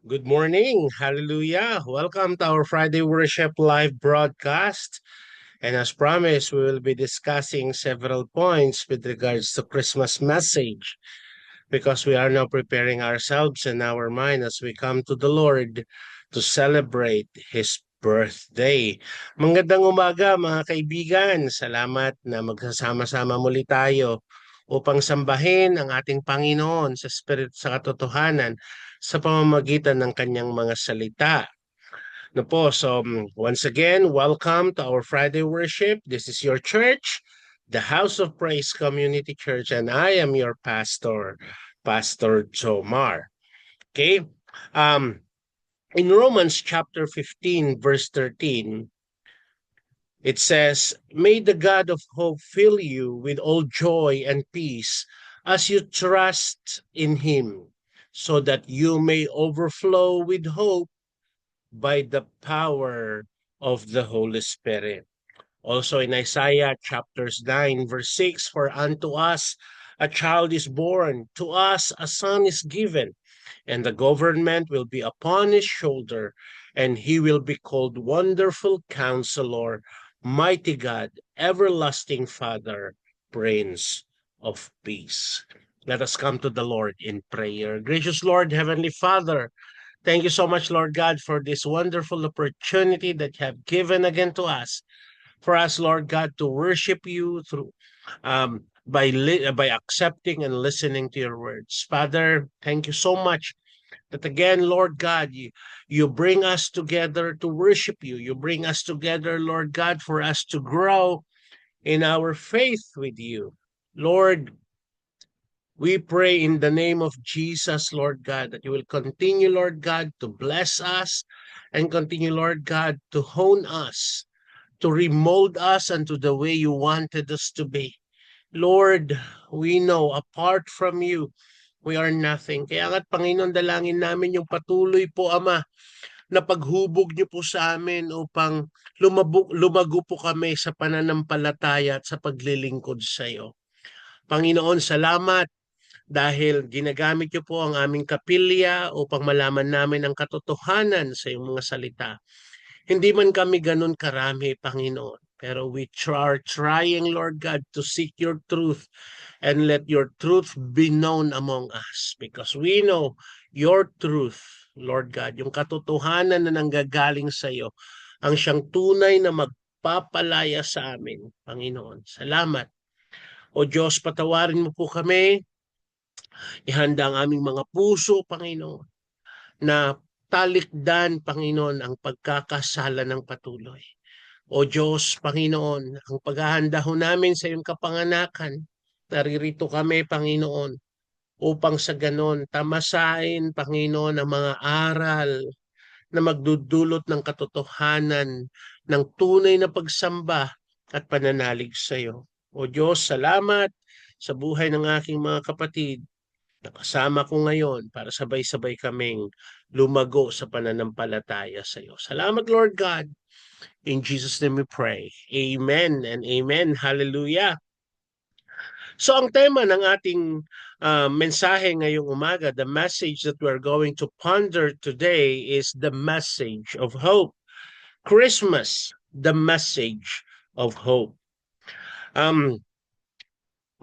Good morning. Hallelujah. Welcome to our Friday Worship live broadcast. And as promised, we will be discussing several points with regards to Christmas message because we are now preparing ourselves and our mind as we come to the Lord to celebrate His birthday. Magandang umaga mga kaibigan. Salamat na magsasama-sama muli tayo upang sambahin ang ating Panginoon sa Spirit sa katotohanan sa pamamagitan ng kanyang mga salita. Once again, welcome to our Friday worship. This is your church, the House of Praise Community Church, and I am your pastor, Pastor Jomar. Okay? Um, in Romans chapter 15, verse 13, it says, "May the God of hope fill you with all joy and peace as you trust in him, so that you may overflow with hope by the power of the Holy Spirit." Also in Isaiah chapters 9, verse 6, "For unto us a child is born, to us a son is given, and the government will be upon his shoulder, and he will be called Wonderful Counselor, Mighty God, Everlasting Father, Prince of Peace." Let us come to the Lord in prayer. Gracious Lord, Heavenly Father, thank you so much, Lord God, for this wonderful opportunity that you have given again to us. For us, Lord God, to worship you through by accepting and listening to your words. Father, thank you so much that again, Lord God, you bring us together to worship you. You bring us together, Lord God, for us to grow in our faith with you. Lord, we pray in the name of Jesus, Lord God, that you will continue, Lord God, to bless us and continue, Lord God, to hone us, to remold us unto the way you wanted us to be. Lord, we know apart from you, we are nothing. Kaya nga't Panginoon, dalangin namin yung patuloy po, Ama, na paghubog niyo po sa amin upang lumago po kami sa pananampalataya at sa paglilingkod sa iyo. Panginoon, salamat dahil ginagamit niyo po ang aming kapilya upang malaman namin ang katotohanan sa iyong mga salita. Hindi man kami ganun karami, Panginoon, pero we are trying, Lord God, to seek your truth and let your truth be known among us because we know your truth, Lord God, yung katotohanan na nanggagaling sa iyo, ang siyang tunay na magpapalaya sa amin, Panginoon. Salamat. O Diyos, patawarin mo po kami, ihanda ang aming mga puso, Panginoon, na talikdan, Panginoon, ang pagkakasala ng patuloy. O Diyos, Panginoon, ang paghahanda ho namin sa iyong kapanganakan, naririto kami, Panginoon, upang sa ganon tamasain, Panginoon, ang mga aral na magdudulot ng katotohanan ng tunay na pagsamba at pananalig sa iyo. O Diyos, salamat sa buhay ng aking mga kapatid. Nakasama ko ngayon para sabay-sabay kaming lumago sa pananampalataya sa iyo. Salamat, Lord God. In Jesus' name we pray. Amen and amen. Hallelujah. So ang tema ng ating mensahe ngayong umaga, the message that we're going to ponder today is the message of hope. Christmas, the message of hope.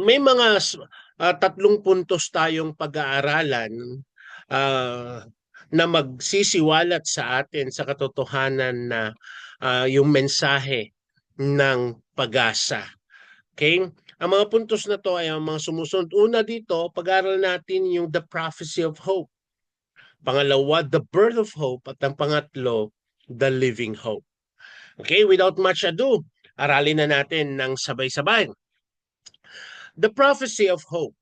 May mga tatlong puntos tayong pag-aaralan uh, na magsisiwalat sa atin sa katotohanan na yung mensahe ng pag-asa. Okay? Ang mga puntos na to ay ang mga sumusunod. Una dito, pag-aaral natin yung the prophecy of hope. Pangalawa, the birth of hope. At ang pangatlo, the living hope. Okay, without much ado, aralin na natin ng sabay-sabay. The prophecy of hope.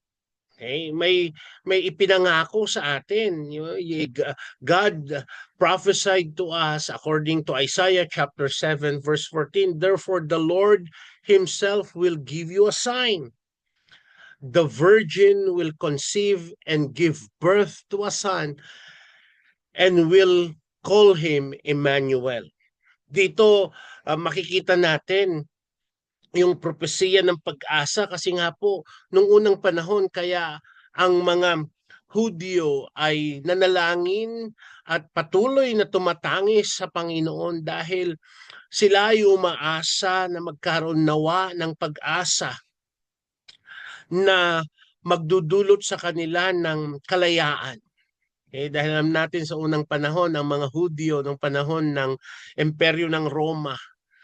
Okay, may ipinangako sa atin. God prophesied to us according to Isaiah chapter 7 verse 14. Therefore the Lord himself will give you a sign. The virgin will conceive and give birth to a son and will call him Emmanuel. Dito makikita natin yung propesiya ng pag-asa kasi nga po nung unang panahon kaya ang mga Hudyo ay nanalangin at patuloy na tumatangis sa Panginoon dahil sila ay umaasa na magkaroon nawa ng pag-asa na magdudulot sa kanila ng kalayaan. Dahil alam natin sa unang panahon, ang mga Hudyo ng panahon ng Imperyo ng Roma,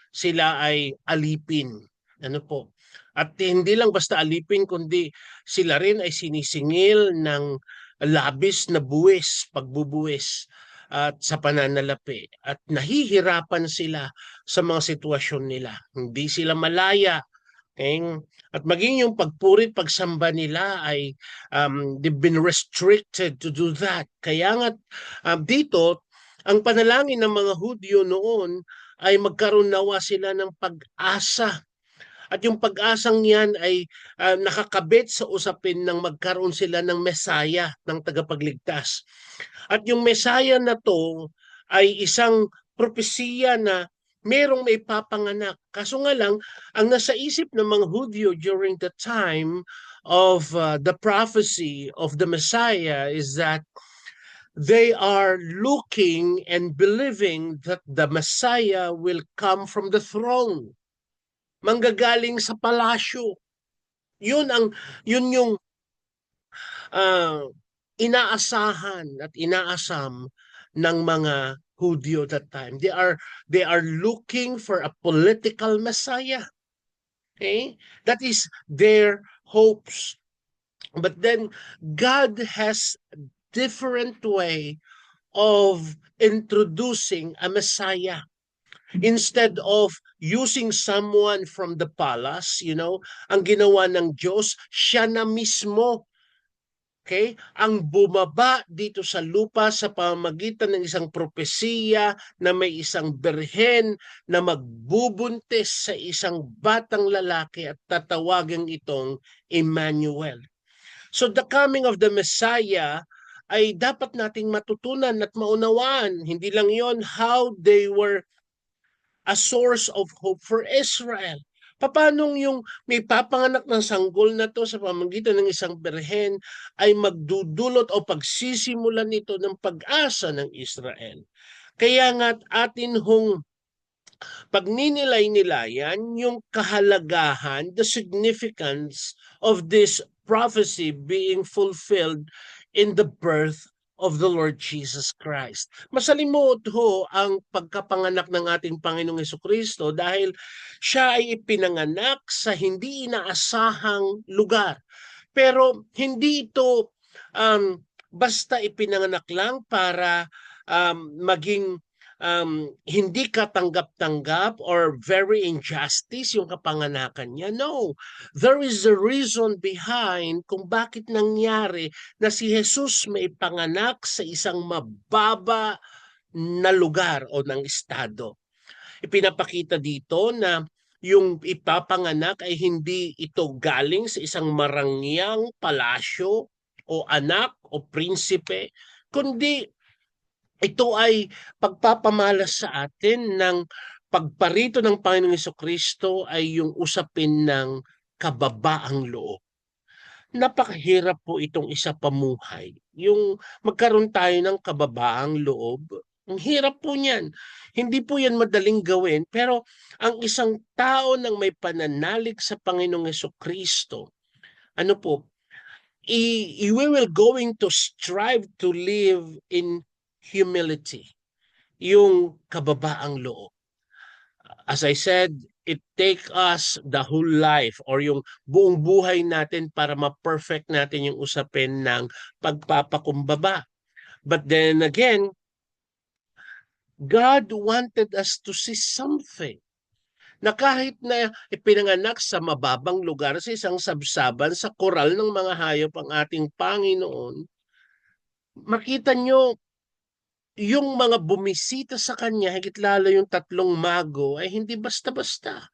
sila ay alipin. Ano po? At hindi lang basta alipin, kundi sila rin ay sinisingil ng labis na buwis, pagbubuwis at sa pananalapi. At nahihirapan sila sa mga sitwasyon nila. Hindi sila malaya. At maging yung pagpurit, pagsamba nila ay they've been restricted to do that. Kaya nga dito, ang panalangin ng mga Hudyo noon ay magkaroon nawa sila ng pag-asa. At yung pag-asang yan ay nakakabit sa usapin ng magkaroon sila ng Mesaya, ng tagapagligtas. At yung Mesaya na to ay isang propesiya na merong may papanganak. Kaso nga lang, ang nasa isip ng mga Hudyo during the time of the prophecy of the Messiah is that they are looking and believing that the Messiah will come from the throne. Manggagaling sa palasyo. Yun yung uh, inaasahan at inaasam ng mga Hudyo that time. They are looking for a political Messiah. Okay? That is their hopes. But then God has different way of introducing a Messiah. Instead of using someone from the palace, ang ginawa ng Diyos, siya na mismo, okay, ang bumaba dito sa lupa sa pamamagitan ng isang propesiya na may isang birhen na magbubuntis sa isang batang lalaki at tatawagan itong Emmanuel. So the coming of the Messiah ay dapat nating matutunan at maunawaan. Hindi lang yon how they were a source of hope for Israel. Paano yung may papanganak ng sanggol na to sa pamamagitan ng isang birhen ay magdudulot o pagsisimulan nito ng pag-asa ng Israel? Kaya nga atin hong pagninilay-nilayan yung kahalagahan, the significance of this prophecy being fulfilled in the birth of the Lord Jesus Christ. Masalimuot ho ang pagkapanganak ng ating Panginoong Hesukristo dahil siya ay ipinanganak sa hindi inaasahang lugar. Pero hindi ito basta ipinanganak lang para maging hindi katanggap-tanggap or very injustice yung kapanganakan niya. No, there is a reason behind kung bakit nangyari na si Jesus may panganak sa isang mababa na lugar o ng estado. Ipinapakita dito na yung ipapanganak ay hindi ito galing sa isang marangyang palasyo o anak o prinsipe, kundi ito ay pagpapamalas sa atin ng pagparito ng Panginoong Hesukristo ay yung usapin ng kababaang loob. Napakahirap po itong isa pamuhay. Yung magkaroon tayo ng kababaang loob, ang hirap po niyan. Hindi po yan madaling gawin, pero ang isang tao nang may pananalig sa Panginoong Hesukristo, ano po, we will going to strive to live in humility, yung kababaang loob. As I said, it take us the whole life or yung buong buhay natin para ma-perfect natin yung usapin ng pagpapakumbaba. But then again, God wanted us to see something na kahit na ipinanganak sa mababang lugar sa isang sabsaban sa koral ng mga hayop ang ating Panginoon, makita nyo yung mga bumisita sa kanya, higit lalo yung tatlong mago, ay hindi basta-basta.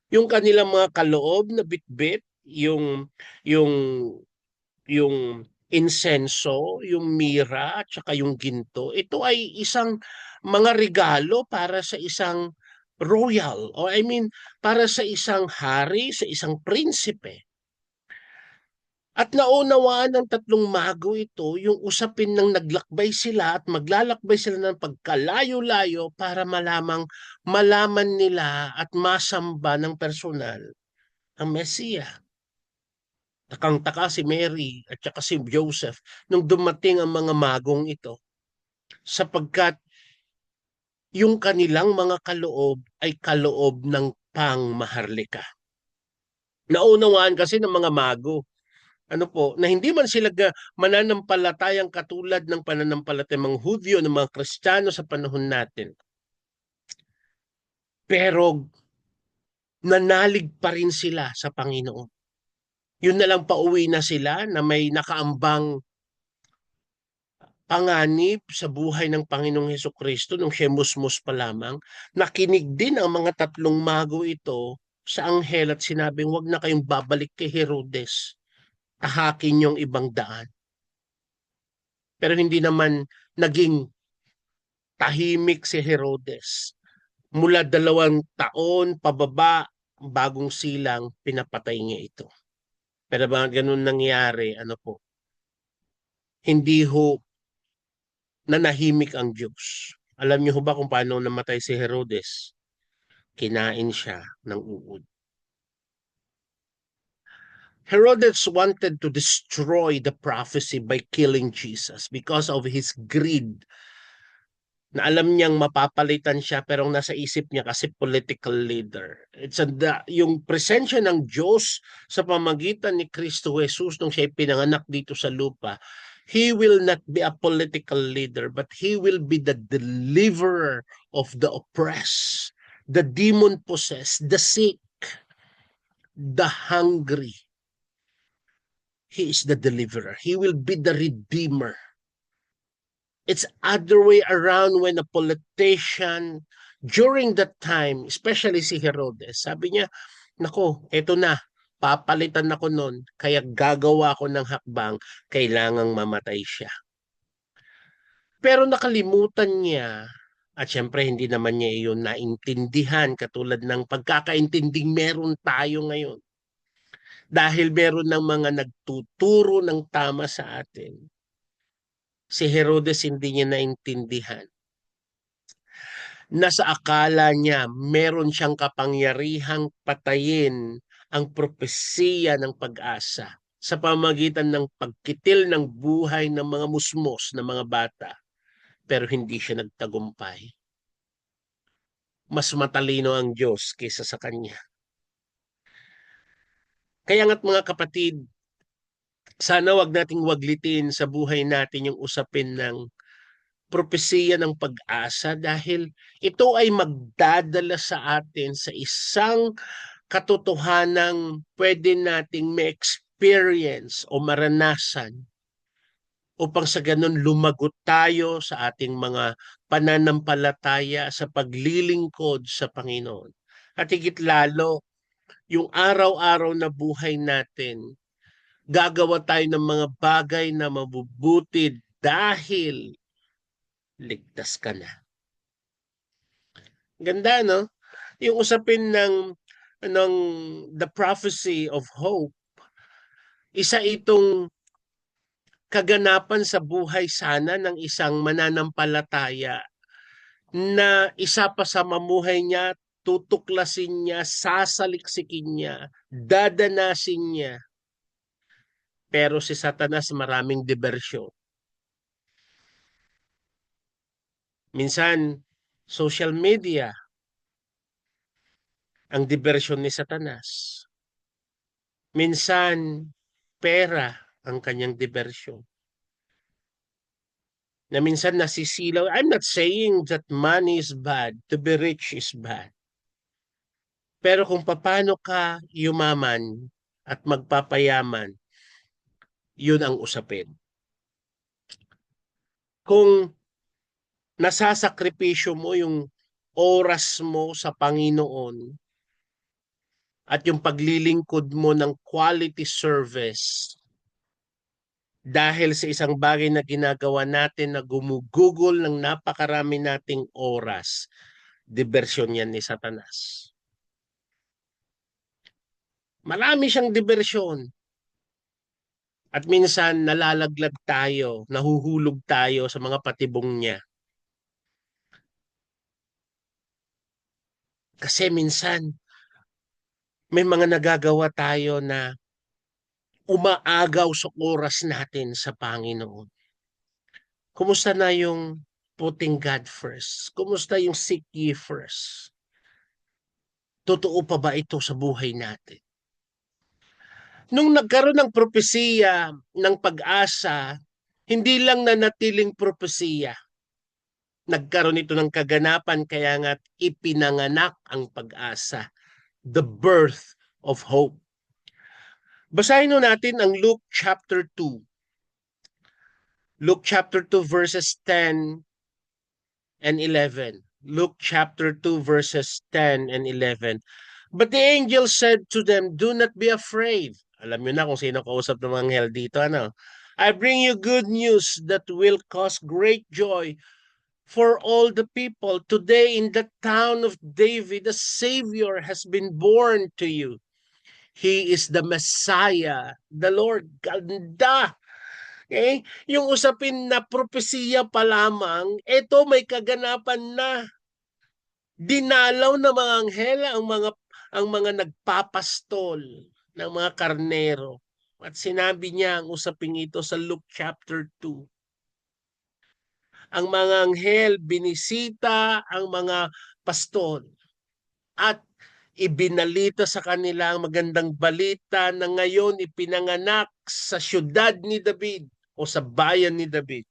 Yung kanilang mga kaloob na bitbit, yung yung insenso, yung mira at saka yung ginto, ito ay isang mga regalo para sa isang royal, or I mean para sa isang hari, sa isang prinsipe. At naunawaan ng tatlong mago ito yung usapin ng naglakbay sila at maglalakbay sila ng pagkalayo-layo para malaman nila at masamba ng personal ang Mesiya. Takang-taka si Mary at saka si Joseph nung dumating ang mga magong ito sapagkat yung kanilang mga kaloob ay kaloob ng pangmaharlika. Naunawaan kasi ng mga mago ano po, na hindi man sila mananampalatayang katulad ng pananampalatayang mga Hudyo ng mga Kristiyano sa panahon natin. Pero nanalig pa rin sila sa Panginoon. Yun na lang pauwi na sila na may nakaambang panganib sa buhay ng Panginoong Hesukristo nung siya musmus pa lamang. Nakinig din ang mga tatlong mago ito sa anghel at sinabing, "Huwag na kayong babalik kay Herodes. Tahakin yung ibang daan." Pero hindi naman naging tahimik si Herodes. Mula 2 taon pababa, bagong silang, pinapatay niya ito. Pero ba ganun nangyari, ano po, hindi ho nanahimik ang Diyos. Alam niyo ho ba kung paano namatay si Herodes? Kinain siya ng uod. Herodes wanted to destroy the prophecy by killing Jesus because of his greed na alam niyang mapapalitan siya pero ang nasa isip niya kasi political leader. Yung presensya ng Diyos sa pamagitan ni Kristo Jesus nung siya pinanganak dito sa lupa, He will not be a political leader but He will be the deliverer of the oppressed, the demon-possessed, the sick, the hungry. He is the deliverer. He will be the redeemer. It's other way around when a politician during that time, especially si Herodes, sabi niya, "Nako, eto na, papalitan ako nun, kaya gagawa ko ng hakbang, kailangang mamatay siya." Pero nakalimutan niya, at syempre hindi naman niya iyon naintindihan katulad ng pagkakaintinding meron tayo ngayon. Dahil meron ng mga nagtuturo ng tama sa atin. Si Herodes hindi niya naintindihan. Nasa akala niya meron siyang kapangyarihang patayin ang propesiya ng pag-asa sa pamagitan ng pagkitil ng buhay ng mga musmos na mga bata. Pero hindi siya nagtagumpay. Mas matalino ang Diyos kaysa sa kanya. Kaya nga't mga kapatid, sana wag nating waglitin sa buhay natin yung usapin ng propesiya ng pag-asa dahil ito ay magdadala sa atin sa isang katotohanang pwede nating ma-experience o maranasan upang sa ganun lumagot tayo sa ating mga pananampalataya sa paglilingkod sa Panginoon. At higit lalo, yung araw-araw na buhay natin, gagawa tayo ng mga bagay na mabubuti dahil ligtas ka na. Ganda, no? Yung usapin ng the prophecy of hope, isa itong kaganapan sa buhay sana ng isang mananampalataya na isa pa sa mamuhay niya, tutuklasin niya, sasaliksikin niya, dadanasin niya. Pero si Satanas maraming diversyon. Minsan, social media, ang diversyon ni Satanas. Minsan, pera ang kanyang diversyon. Na minsan nasisilaw. I'm not saying that money is bad. To be rich is bad. Pero kung paano ka yumaman at magpapayaman, yun ang usapin. Kung nasasakripisyo mo yung oras mo sa Panginoon at yung paglilingkod mo ng quality service dahil sa isang bagay na ginagawa natin na gumugugol ng napakarami nating oras, diversyon yan ni Satanas. Marami siyang diversyon. At minsan nalalaglag tayo, nahuhulog tayo sa mga patibong niya. Kasi minsan may mga nagagawa tayo na umaagaw sa oras natin sa Panginoon. Kumusta na yung putting God first? Kumusta yung seek ye first? Totoo pa ba ito sa buhay natin? Nung nagkaroon ng propesiya ng pag-asa, hindi lang nanatiling propesiya. Nagkaroon ito ng kaganapan kaya nga ipinanganak ang pag-asa. The birth of hope. Basahin natin ang Luke chapter 2. Luke chapter 2 verses 10 and 11. Luke chapter 2 verses 10 and 11. But the angel said to them, "Do not be afraid." Alam niyo na kung sino kausap ng mga anghel dito, ano? "I bring you good news that will cause great joy for all the people. Today in the town of David, a Savior has been born to you. He is the Messiah, the Lord." Ganda! Okay? Yung usapin na propesiya pa lamang, ito may kaganapan na. Dinalaw ng mga anghel ang mga nagpapastol ng mga karnero. At sinabi niya ang usaping ito sa Luke chapter 2. Ang mga anghel binisita ang mga pastol at ibinalita sa kanila ang magandang balita na ngayon ipinanganak sa siyudad ni David o sa bayan ni David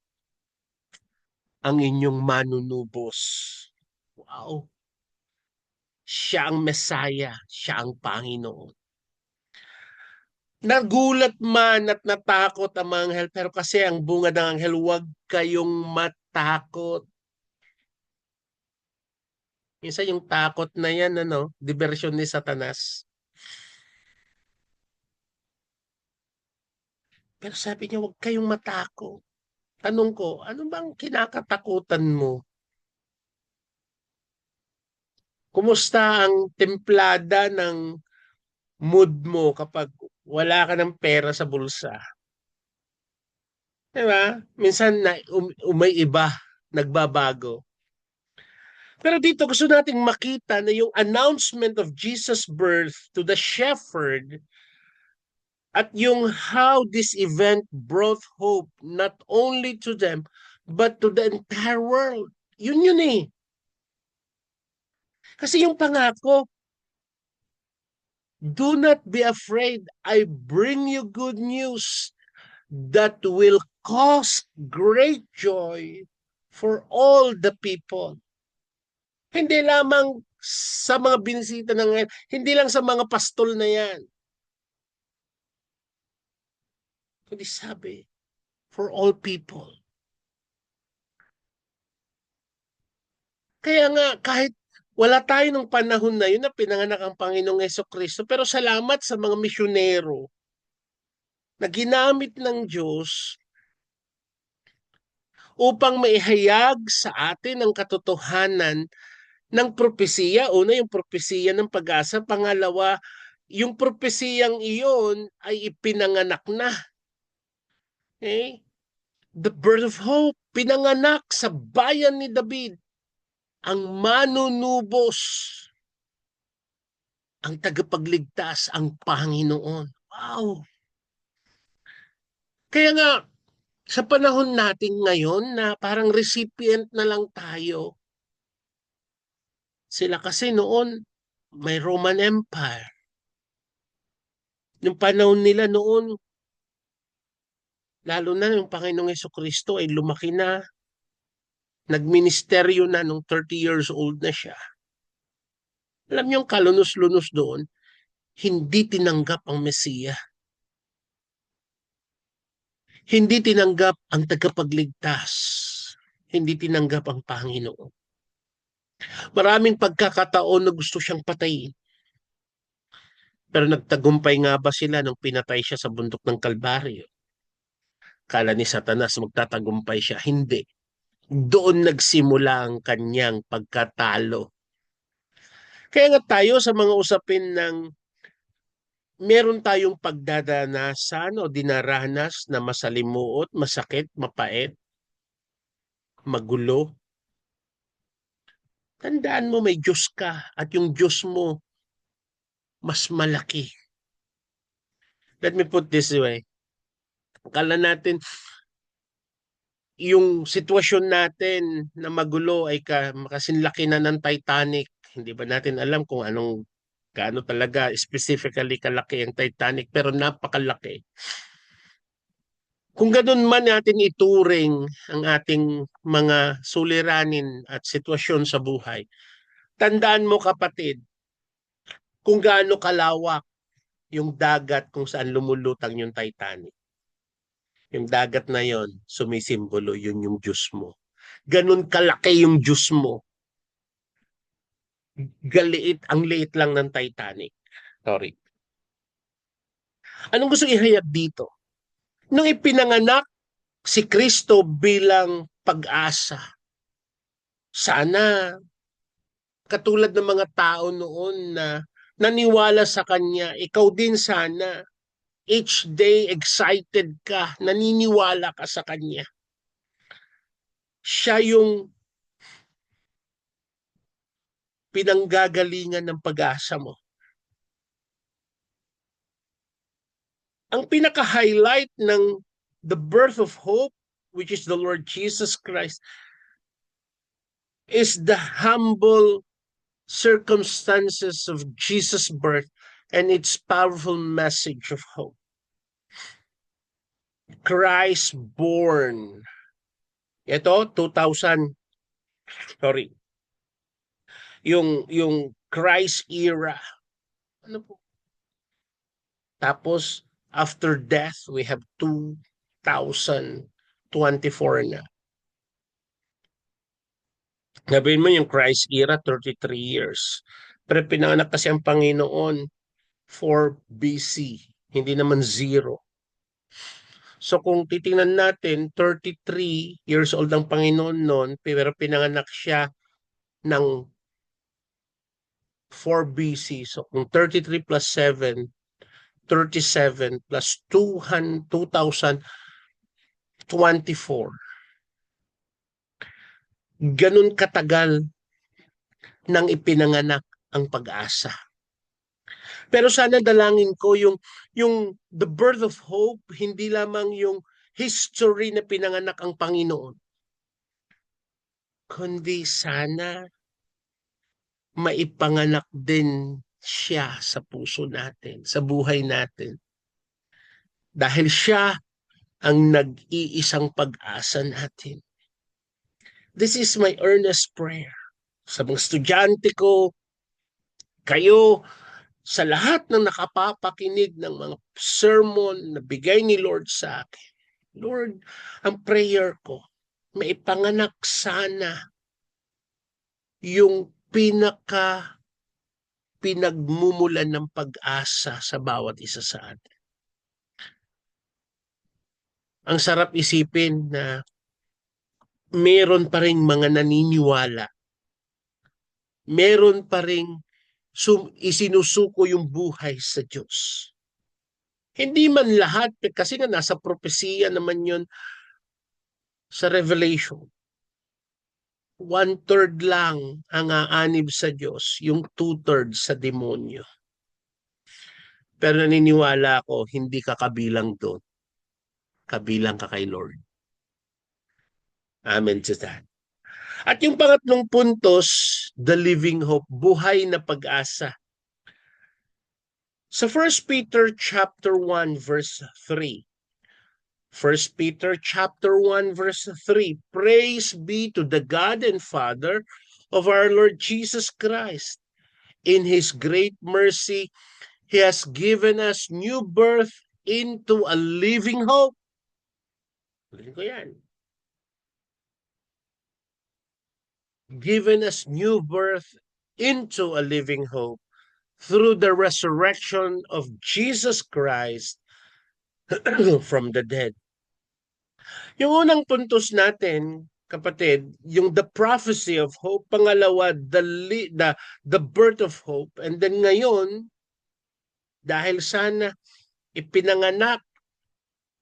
ang inyong manunubos. Wow! Siya ang Messiah, siya ang Panginoon. Nagulat man at natakot ang mga anghel, pero kasi ang bunga ng anghel, huwag kayong matakot. Minsan yung takot na yan, diversyon ni Satanas. Pero sabi niya, huwag kayong matakot. Tanong ko, ano bang kinakatakutan mo? Kumusta ang templada ng mood mo kapag wala ka ng pera sa bulsa? Diba? Minsan may iba, nagbabago. Pero dito gusto nating makita na yung announcement of Jesus' birth to the shepherd at yung how this event brought hope not only to them but to the entire world. Yun eh. Kasi yung pangako, "Do not be afraid. I bring you good news that will cause great joy for all the people." Hindi lamang sa mga binisita ng ngayon, hindi lang sa mga pastol na yan. Kundi sabi, for all people. Kaya nga, kahit wala tayo ng panahon na yun na pinanganak ang Panginoong Hesukristo, pero salamat sa mga misyonero na ginamit ng Diyos upang maihayag sa atin ang katotohanan ng propesiya. Una, yung propesiya ng pag-asa. Pangalawa, yung propesiyang iyon ay ipinanganak na. Okay? The birth of hope, pinanganak sa bayan ni David, ang manunubos, ang tagapagligtas, ang Panginoon. Wow! Kaya nga, sa panahon natin ngayon na parang recipient na lang tayo, sila kasi noon, may Roman Empire. Yung panahon nila noon, lalo na yung Panginoong Hesukristo ay lumaki na, nagministeryo na nung 30 years old na siya. Alam niyo yung kalunos-lunos doon, hindi tinanggap ang Mesiya. Hindi tinanggap ang tagapagligtas. Hindi tinanggap ang Panginoon. Maraming pagkakataon na gusto siyang patayin. Pero nagtagumpay nga ba sila nung pinatay siya sa bundok ng Kalbaryo? Kala ni Satanas magtatagumpay siya. Hindi. Doon nagsimula ang kanyang pagkatalo. Kaya nga tayo sa mga usapin ng meron tayong pagdadanasan o dinaranas na masalimuot, masakit, mapait, magulo. Tandaan mo may Diyos ka at yung Diyos mo mas malaki. Let me put this way. Akala natin yung sitwasyon natin na magulo ay kasinlaki na ng Titanic. Hindi ba natin alam kung gaano talaga specifically kalaki ang Titanic, pero napakalaki. Kung ganun man natin ituring ang ating mga suliranin at sitwasyon sa buhay, tandaan mo kapatid, kung gaano kalawak yung dagat kung saan lumulutang yung Titanic. Yung dagat na yon, sumisimbolo, yun yung Diyos mo. Ganun kalaki yung Diyos mo. Ang liit lang ng Titanic. Sorry. Anong gusto ihayag dito? Nung ipinanganak si Kristo bilang pag-asa, sana katulad ng mga tao noon na naniwala sa Kanya, ikaw din sana, each day excited ka, naniniwala ka sa Kanya. Siya yung pinanggagalingan ng pag-asa mo. Ang pinaka-highlight ng the birth of hope, which is the Lord Jesus Christ, is the humble circumstances of Jesus' birth and its powerful message of hope. Christ born. Ito, 2000, sorry. Yung Christ era. Ano po? Tapos, after death, we have 2024 na. Sabihin mo yung Christ era, 33 years. Pero pinanganak kasi ang Panginoon 4 BC, hindi naman 0. So kung titingnan natin, 33 years old ang Panginoon noon, pero pinanganak siya ng 4 BC. So kung 33 plus 7, 37 plus 2024. Ganun katagal nang ipinanganak ang pag-asa. Pero sana dalangin ko yung the birth of hope, hindi lamang yung history na pinanganak ang Panginoon, kundi sana maipanganak din siya sa puso natin, sa buhay natin. Dahil siya ang nag-iisang pag-asa natin. This is my earnest prayer. Sa mga estudyante ko, kayo, sa lahat ng nakapapakinig ng mga sermon na bigay ni Lord sa akin. Lord, ang prayer ko, maipanganak sana yung pinagmumulan ng pag-asa sa bawat isa sa atin. Ang sarap isipin na meron pa rin mga naniniwala. Meron pa rin isinusuko yung buhay sa Diyos. Hindi man lahat, kasi nga nasa propesiya naman yun sa Revelation. 1/3 lang ang aanib sa Diyos, yung 2/3 sa demonyo. Pero naniniwala ako, hindi ka kabilang doon. Kabilang ka kay Lord. Amen to that. At yung pangatlong puntos, the living hope, buhay na pag-asa. Sa 1 Peter chapter 1 verse 3. 1 Peter chapter 1 verse 3. Praise be to the God and Father of our Lord Jesus Christ. In His great mercy, He has given us new birth into a living hope. Galing ko yan. Given us new birth into a living hope through the resurrection of Jesus Christ from the dead. Yung unang puntos natin, kapatid, yung the prophecy of hope, pangalawa, the birth of hope, and then ngayon, Dahil sana ipinanganak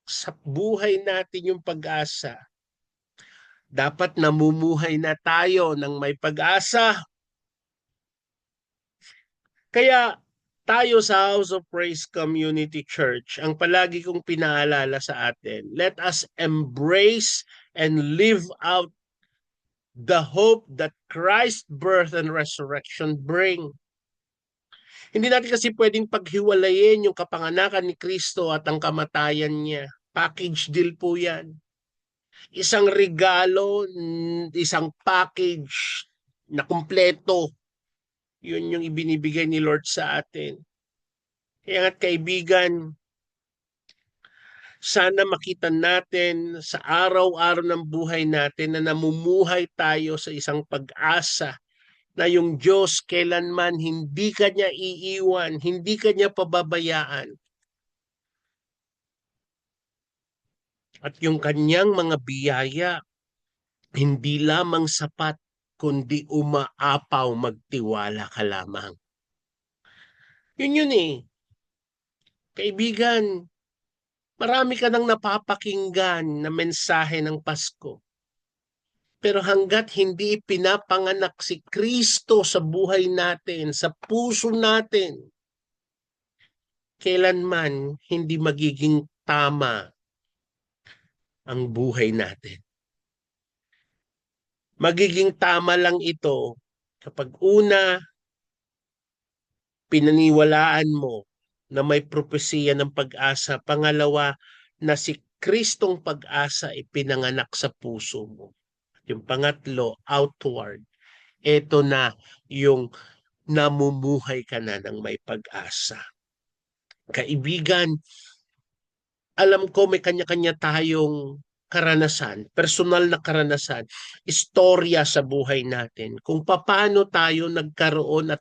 sa buhay natin yung pag-asa. Dapat namumuhay na tayo ng may pag-asa. Kaya tayo sa House of Praise Community Church, ang palagi kong pinaalala sa atin, let us embrace and live out the hope that Christ's birth and resurrection bring. Hindi natin kasi pwedeng paghiwalayin yung kapanganakan ni Kristo at ang kamatayan niya. Package deal po yan. Isang regalo, isang package na kumpleto. Yun yung ibinibigay ni Lord sa atin. Kaya nga't kaibigan, sana makita natin sa araw-araw ng buhay natin na namumuhay tayo sa isang pag-asa na yung Diyos kailanman hindi kanya iiwan, hindi kanya pababayaan. At yung kanyang mga biyaya, hindi lamang sapat, kundi umaapaw, magtiwala ka lamang. Yun eh. Kaibigan, marami ka nang napapakinggan na mensahe ng Pasko. Pero hanggat hindi pinapanganak si Kristo sa buhay natin, sa puso natin, kailanman hindi magiging tama ang buhay natin. Magiging tama lang ito kapag una, pinaniwalaan mo na may propesiya ng pag-asa. Pangalawa, na si Kristong pag-asa ipinanganak sa puso mo. Yung pangatlo, outward. Ito na yung namumuhay ka na ng may pag-asa. Kaibigan, alam ko may kanya-kanya tayong karanasan, personal na karanasan, istorya sa buhay natin, kung paano tayo nagkaroon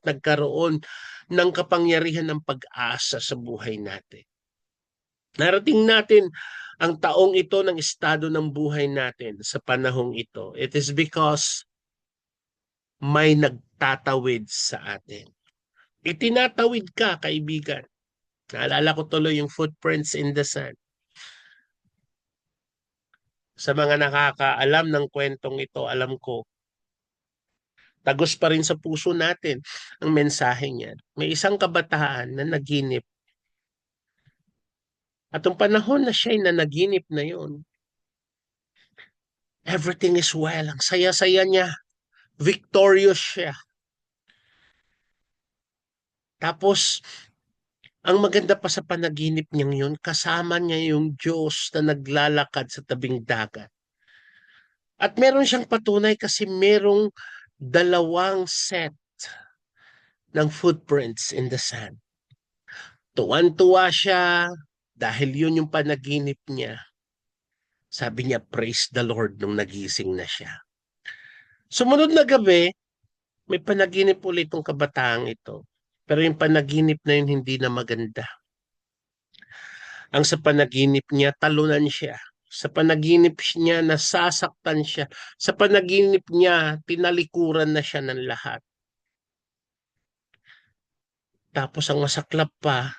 ng kapangyarihan ng pag-asa sa buhay natin. Narating natin ang taong ito ng estado ng buhay natin sa panahong ito. It is because may nagtatawid sa atin. Itinatawid ka, kaibigan. Naalala ko tuloy yung footprints in the sand. Sa mga nakakaalam ng kwentong ito, alam ko, tagos pa rin sa puso natin ang mensahe niya. May isang kabataan na naginip. At ang panahon na siya'y nanaginip na yun, everything is well. Ang saya-saya niya. Victorious siya. Tapos, ang maganda pa sa panaginip niyang yun, kasama niya yung Diyos na naglalakad sa tabing dagat. At meron siyang patunay kasi merong dalawang set ng footprints in the sand. Tuwan-tuwa siya dahil yun yung panaginip niya. Sabi niya, praise the Lord nung nagising na siya. Sumunod na gabi, may panaginip ulit itong kabataang ito. Pero yung panaginip na yun hindi na maganda. Ang sa panaginip niya, talunan siya. Sa panaginip niya, nasasaktan siya. Sa panaginip niya, tinalikuran na siya ng lahat. Tapos ang masaklap pa,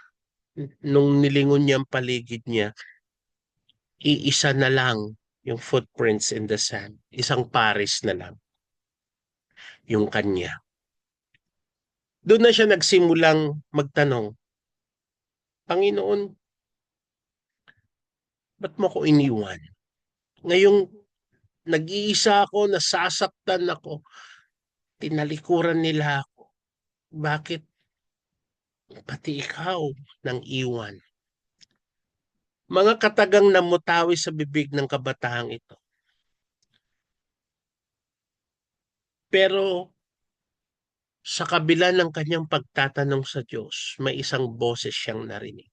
nung nilingon niya ang paligid niya, iisa na lang yung footprints in the sand. Isang pares na lang yung kanya. Doon na siya nagsimulang magtanong, Panginoon, ba't mo ko iniwan? Ngayong nag-iisa ako, nasasaktan ako, tinalikuran nila ako. Bakit pati ikaw nang iwan? Mga katagang namutawi sa bibig ng kabataang ito. Pero sa kabila ng kanyang pagtatanong sa Diyos, may isang boses siyang narinig.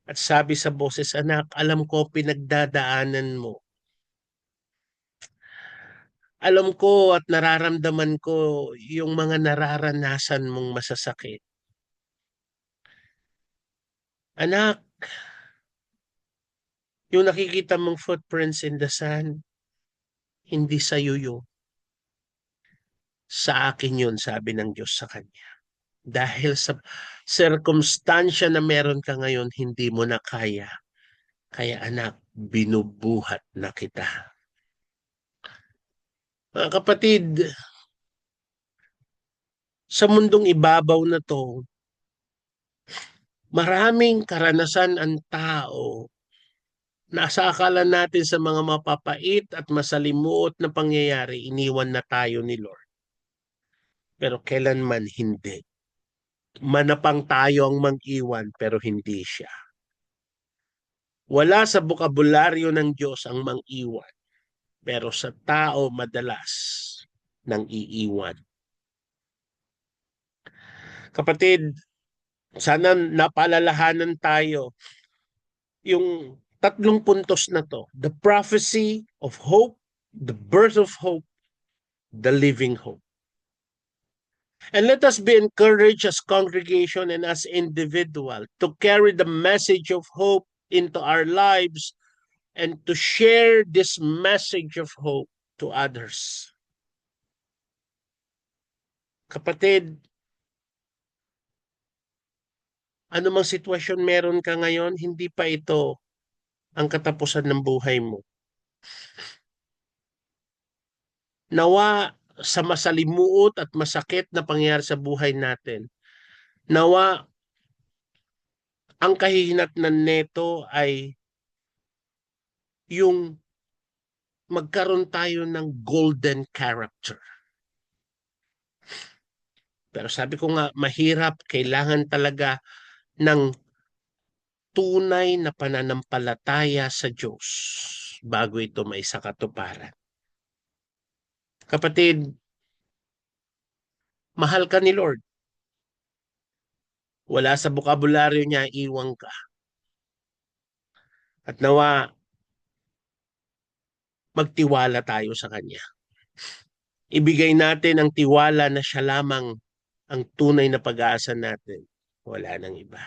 At sabi sa boses, anak, alam ko pinagdadaanan mo. Alam ko at nararamdaman ko yung mga nararanasan mong masasakit. Anak, yung nakikita mong footprints in the sand, hindi sa'yo yun. Sa akin yun, sabi ng Diyos sa kanya. Dahil sa circumstansya na meron ka ngayon, hindi mo na kaya. Kaya anak, binubuhat na kita. Mga kapatid, sa mundong ibabaw na to, maraming karanasan ang tao na sa akala natin sa mga mapapait at masalimuot na pangyayari, iniwan na tayo ni Lord. Pero kailanman hindi. Manapang tayo ang mag-iwan pero hindi siya. Wala sa bokabularyo ng Diyos ang mang-iwan. Pero sa tao madalas nang iiwan. Kapatid, sana napaalalahanan tayo yung tatlong puntos na to. The prophecy of hope, the birth of hope, the living hope. And let us be encouraged as congregation and as individual to carry the message of hope into our lives and to share this message of hope to others. Kapatid, anumang sitwasyon meron ka ngayon, hindi pa ito ang katapusan ng buhay mo. Nawa sa masalimuot at masakit na pangyayari sa buhay natin, nawa ang kahihinatnan neto ay yung magkaroon tayo ng golden character. Pero sabi ko nga, mahirap, kailangan talaga ng tunay na pananampalataya sa Diyos bago ito may sakatuparan. Kapatid, mahal ka ni Lord. Wala sa bokabularyo niya, iwang ka. At nawa, magtiwala tayo sa Kanya. Ibigay natin ang tiwala na siya lamang ang tunay na pag-aasa natin. Wala nang iba.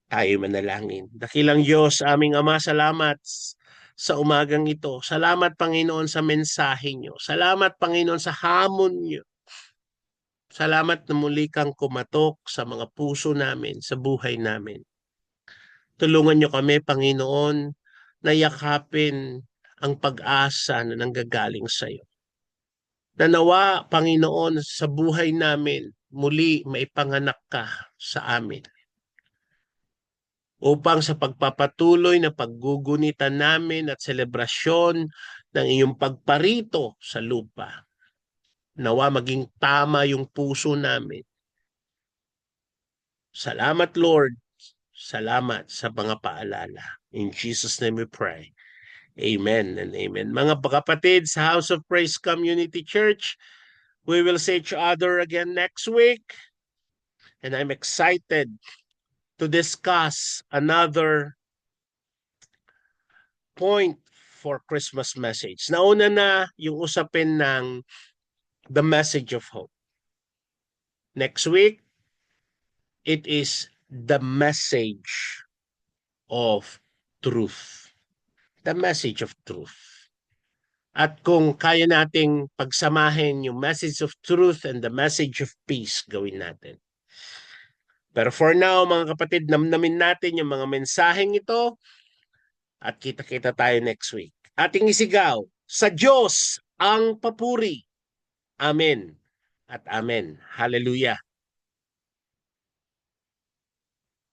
Tayo manalangin. Dakilang Diyos, aming Ama, salamat sa umagang ito. Salamat, Panginoon, sa mensahe niyo. Salamat, Panginoon, sa hamon niyo. Salamat na muli kang kumatok sa mga puso namin, sa buhay namin. Tulungan niyo kami, Panginoon, na yakapin ang pag-asa na nanggagaling sa iyo. Nanawa, Panginoon, sa buhay namin, muli maipanganak ka sa amin. Upang sa pagpapatuloy na paggugunitan namin at selebrasyon ng iyong pagparito sa lupa, nawa maging tama yung puso namin. Salamat, Lord. Salamat sa mga paalala. In Jesus' name we pray. Amen and amen. Mga kapatid sa House of Praise Community Church, we will see each other again next week. And I'm excited to discuss another point for Christmas message. Nauna na yung usapin ng the message of hope. Next week, it is the message of truth. The message of truth. At kung kaya nating pagsamahin yung message of truth and the message of peace, gawin natin. Pero for now, mga kapatid, namnamin natin yung mga mensaheng ito at kita-kita tayo next week. Ating isigaw, sa Diyos ang papuri. Amen at amen. Hallelujah.